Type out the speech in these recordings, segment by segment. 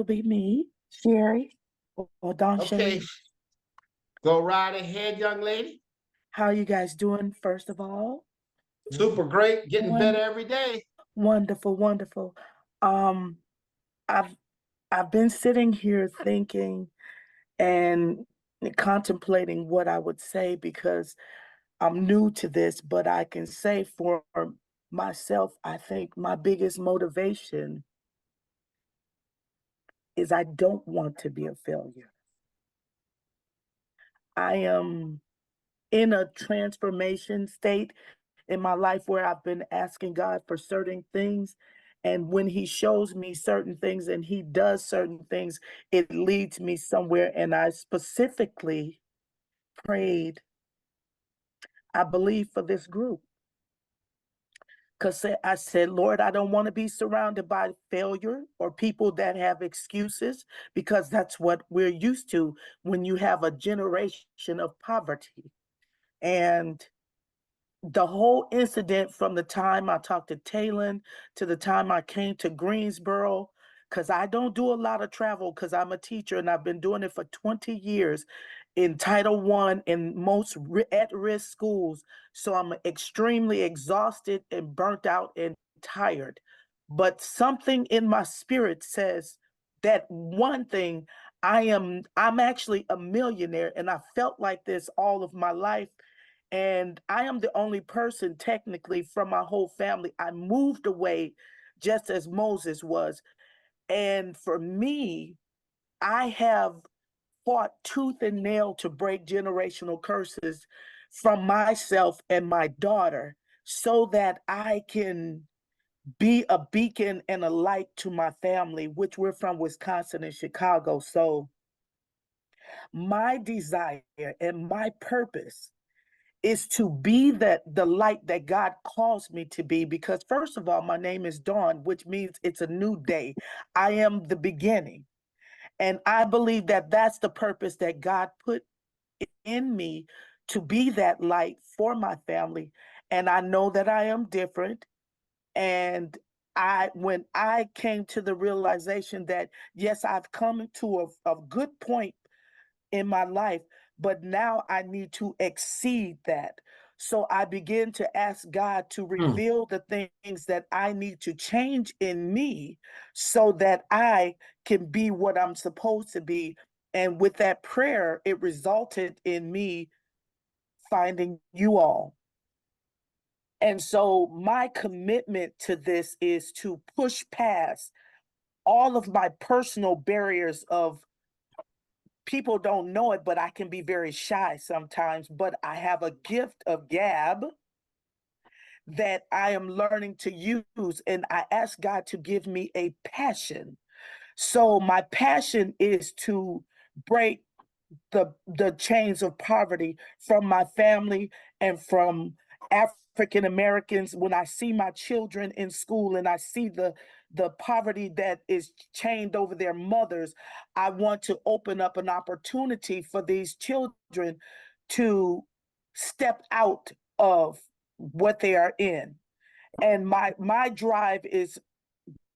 it'll be me, Sherry, or Don Okay, Sherry. go right ahead, young lady. How are you guys doing, first of all? Super great, getting better One every day. wonderful, wonderful. Um, I've I've been sitting here thinking and contemplating what I would say because I'm new to this, but I can say for myself, I think my biggest motivation is I don't want to be a failure. I am in a transformation state in my life where I've been asking God for certain things. And when He shows me certain things and He does certain things, it leads me somewhere. And I specifically prayed, I believe, for this group. Because I said, Lord, I don't want to be surrounded by failure or people that have excuses, because that's what we're used to when you have a generation of poverty. And the whole incident from the time I talked to Talon to the time I came to Greensboro, because I don't do a lot of travel because I'm a teacher and I've been doing it for 20 years in Title One in most at-risk schools. So I'm extremely exhausted and burnt out and tired. But something in my spirit says that one thing, I'm actually a millionaire, and I felt like this all of my life, and I am the only person technically from my whole family. I moved away just as Moses was. And for me, I have fought tooth and nail to break generational curses from myself and my daughter so that I can be a beacon and a light to my family, which we're from Wisconsin and Chicago. So my desire and my purpose is to be the light that God calls me to be, because first of all, my name is Dawn, which means it's a new day. I am the beginning, and I believe that that's the purpose that God put in me, to be that light for my family. And I know that I am different, and I when I came to the realization that yes, I've come to a good point in my life, but now I need to exceed that. So I begin to ask God to Mm. reveal the things that I need to change in me so that I can be what I'm supposed to be. And with that prayer, it resulted in me finding you all. And so my commitment to this is to push past all of my personal barriers of, people don't know it, but I can be very shy sometimes. But I have a gift of gab that I am learning to use. And I ask God to give me a passion. So my passion is to break the chains of poverty from my family and from African Americans. When I see my children in school and I see the poverty that is chained over their mothers, I want to open up an opportunity for these children to step out of what they are in. And my drive is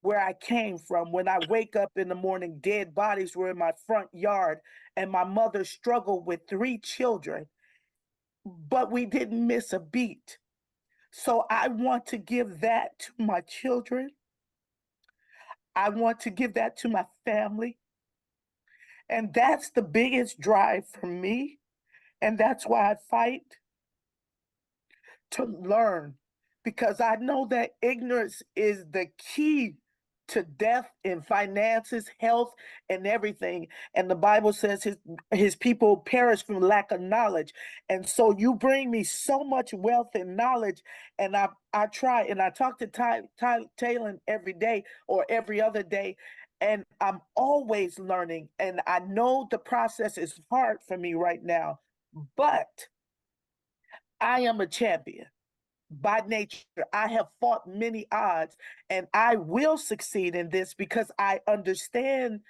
where I came from. When I wake up in the morning, dead bodies were in my front yard, and my mother struggled with three children, but we didn't miss a beat. So I want to give that to my children. I want to give that to my family. And that's the biggest drive for me. And that's why I fight to learn, because I know that ignorance is the key to death in finances, health, and everything. And the Bible says his people perish from lack of knowledge. And so you bring me so much wealth and knowledge, and I try, and I talk to Talon every day or every other day, and I'm always learning. And I know the process is hard for me right now, but I am a champion by nature. I have fought many odds, and I will succeed in this because I understand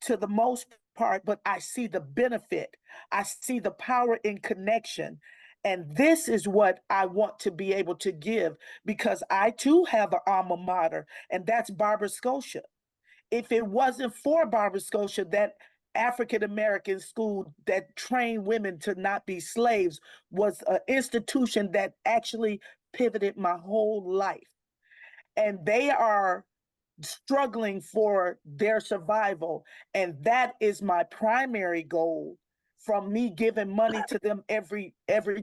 to the most part, but I see the benefit. I see the power in connection. And this is what I want to be able to give, because I too have an alma mater, and that's Barbara Scotia. if it wasn't for Barbara Scotia, that African American school that trained women to not be slaves was an institution that actually pivoted my whole life. And they are struggling for their survival. And that is my primary goal, from me giving money to them every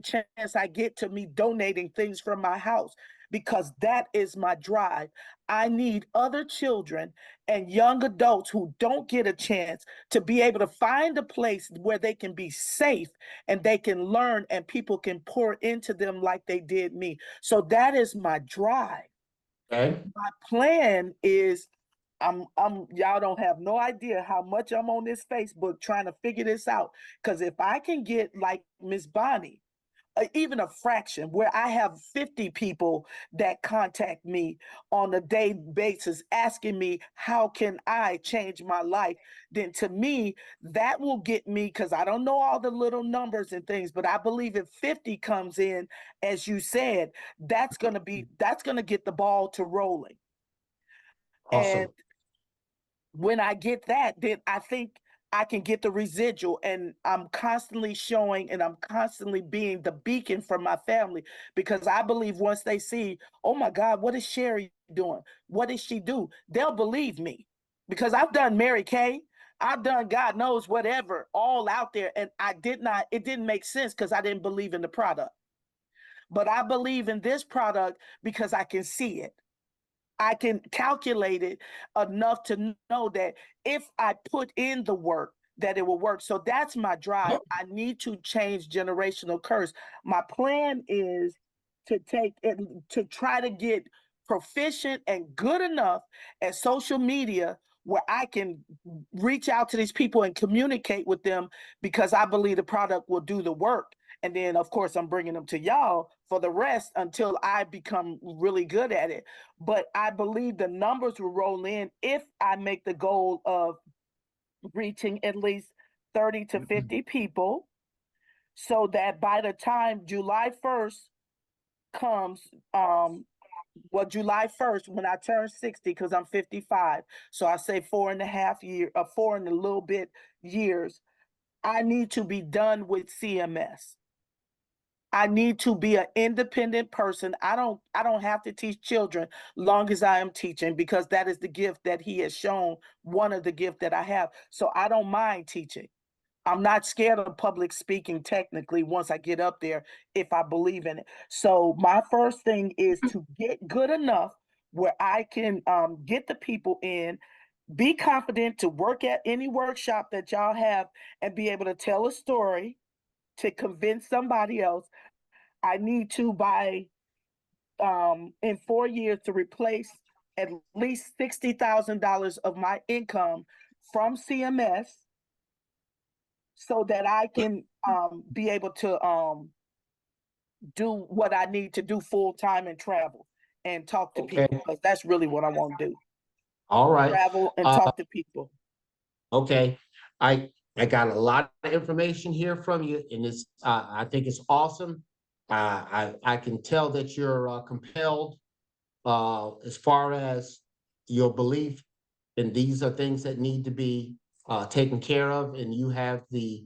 chance I get, to me donating things from my house, because that is my drive. I need other children and young adults who don't get a chance to be able to find a place where they can be safe and they can learn and people can pour into them like they did me. So that is my drive. Okay. My plan is, I'm y'all don't have no idea how much I'm on this Facebook trying to figure this out. Because if I can get like Miss Bonnie, even a fraction, where I have 50 people that contact me on a daily basis asking me how can I change my life, then to me that will get me, because I don't know all the little numbers and things, but I believe if 50 comes in, as you said, that's going to get the ball to rolling. Awesome. And when I get that, then I think I can get the residual. And I'm constantly showing and I'm constantly being the beacon for my family, because I believe once they see, oh my God, what is Sherry doing? What does she do? They'll believe me, because I've done Mary Kay. I've done God knows whatever all out there. And it didn't make sense because I didn't believe in the product. But I believe in this product because I can see it. I can calculate it enough to know that if I put in the work, that it will work. So that's my drive. I need to change generational curse. My plan is to take it, to try to get proficient and good enough at social media where I can reach out to these people and communicate with them, because I believe the product will do the work. And then, of course, I'm bringing them to y'all for the rest until I become really good at it. But I believe the numbers will roll in if I make the goal of reaching at least 30 to 50 people, so that by the time July 1st comes, July 1st, when I turn 60, because I'm 55, so I say 4 and a little bit years, I need to be done with CMS. I need to be an independent person. I don't have to teach children long as I am teaching, because that is the gift that he has shown, one of the gifts that I have. So I don't mind teaching. I'm not scared of public speaking technically once I get up there, if I believe in it. So my first thing is to get good enough where I can get the people in, be confident to work at any workshop that y'all have, and be able to tell a story to convince somebody else. I need to, by in 4 years, to replace at least $60,000 of my income from CMS, so that I can be able to do what I need to do full time and travel and talk to Okay. people, because that's really what I want to do. All right. Travel and talk to people. Okay. I got a lot of information here from you, and it's I think it's awesome. I can tell that you're compelled as far as your belief, and these are things that need to be taken care of, and you have the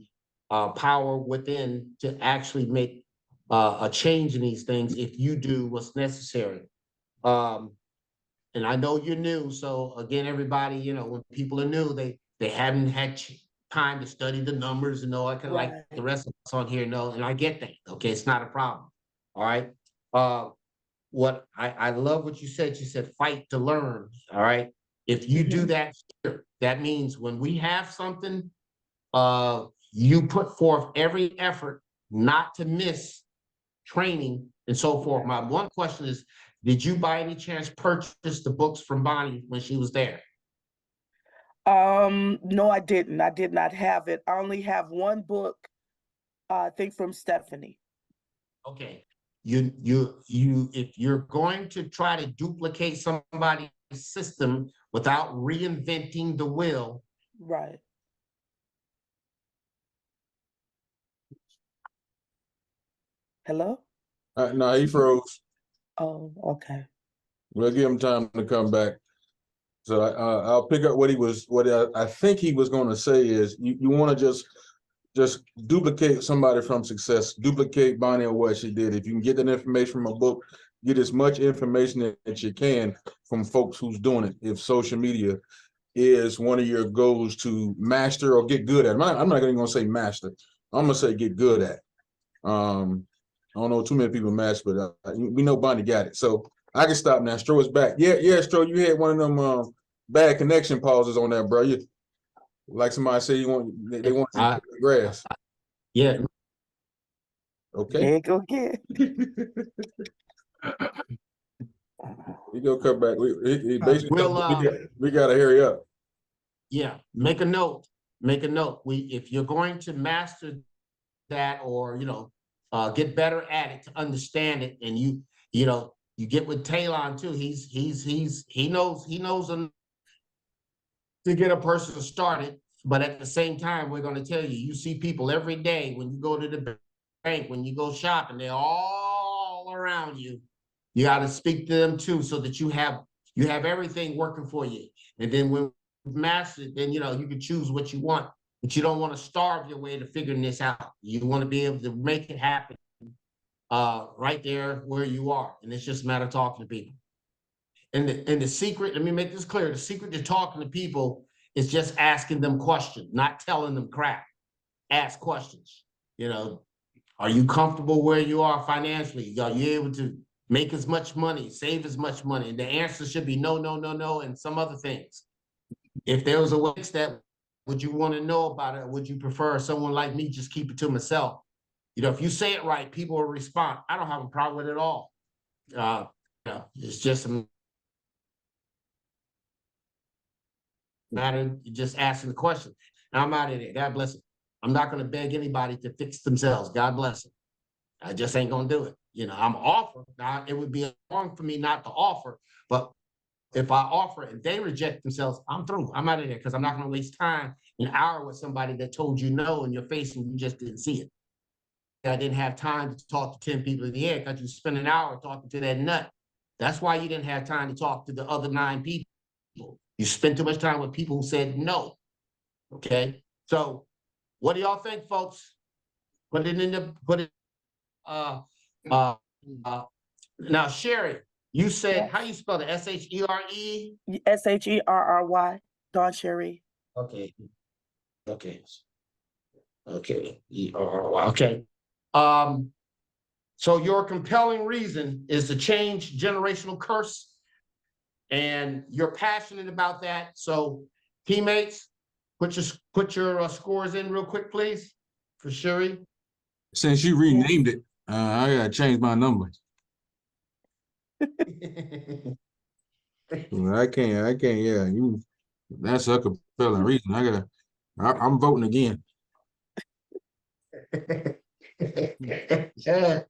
power within to actually make a change in these things if you do what's necessary. Um, and I know you're new, so again, everybody, when people are new, they haven't had time to study the numbers and all that, kind of like the rest of us on here know, and I get that. Okay, it's not a problem. All right. What I love what you said. You said fight to learn. All right. If you do that here, that means when we have something, you put forth every effort not to miss training and so forth. My one question is, did you by any chance purchase the books from Bonnie when she was there? No, I didn't. I did not have it. I only have one book, I think from Stephanie. Okay. If you're going to try to duplicate somebody's system without reinventing the wheel. Right. Hello? No, he froze. Oh, okay. We'll give him time to come back. So I'll pick up what I think he was going to say is you want to just duplicate somebody from success, duplicate Bonnie or what she did. If you can get that information from a book, get as much information that you can from folks who's doing it. If social media is one of your goals to master or get good at, I'm not even going to say master. I'm going to say get good at. I don't know too many people master, but we know Bonnie got it. So I can stop now. Stro is back. Yeah, Stro, you had one of them bad connection pauses on that, bro. You like somebody say they want to cut the grass. Yeah. Okay. There you go again. We go cut back. We basically We'll, we gotta hurry up. Yeah, make a note. Make a note. If you're going to master that, or get better at it to understand it, and you get with Talon too. He knows to get a person started. But at the same time, we're going to tell you, you see people every day when you go to the bank, when you go shopping, they're all around you. You got to speak to them too, so that you have everything working for you. And then when you've mastered it, then you can choose what you want. But you don't want to starve your way to figuring this out. You want to be able to make it happen right there where you are. And it's just a matter of talking to people. And the secret, let me make this clear, the secret to talking to people is just asking them questions, not telling them crap. Ask questions. Are you comfortable where you are financially? Are you able to make as much money, save as much money? And the answer should be no, no, no, no, and some other things. If there was a way that would you want to know about it? Or would you prefer someone like me just keep it to myself? If you say it right, people will respond. I don't have a problem with it at all. It's just a matter of just asking the question. And I'm out of there. God bless it. I'm not going to beg anybody to fix themselves. God bless them. I just ain't going to do it. I'm offering. Now, it would be wrong for me not to offer, but if I offer and they reject themselves, I'm through. I'm out of there, because I'm not going to waste time, an hour with somebody that told you no in your face and you just didn't see it. I didn't have time to talk to 10 people in the air because you spent an hour talking to that nut. That's why you didn't have time to talk to the other 9 people. You spent too much time with people who said no. Okay. So what do y'all think, folks? Put it. Now, Sherry, you said, Yes. how you spell it? S-H-E-R-E? SHERRY, Dawn Sherry. Okay. E-R-R-Y. Okay. So your compelling reason is to change generational curse, and you're passionate about that. So teammates, put your scores in real quick, please, for Sherry. Since you renamed it, I gotta change my number. I can't. Yeah, that's a compelling reason. I'm voting again. Yeah.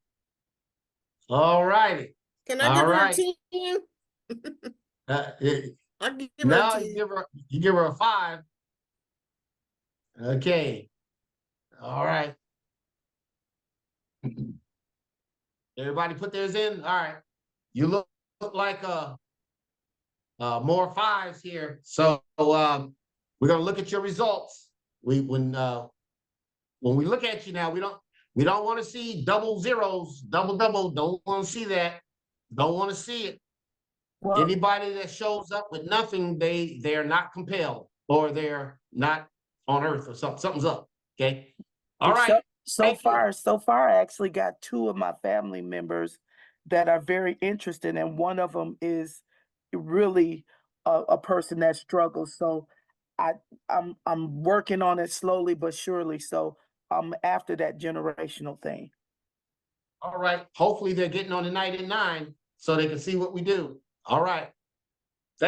All righty. Can I give her a 10? I'll give her No, a 10. you give her a 5. Okay. All right. Everybody put theirs in. All right. You look like more 5s here. So we're gonna look at your results. When we look at you now, we don't want to see double zeros, double. Don't want to see that. Don't want to see it. Well, Anybody that shows up with nothing, they're not compelled, or they're not on earth, or something's up. Okay. All right. So far, I actually got 2 of my family members that are very interested, and one of them is really a person that struggles. So I'm working on it slowly but surely. So I'm after that generational thing. All right. Hopefully they're getting on tonight at 9 so they can see what we do. All right.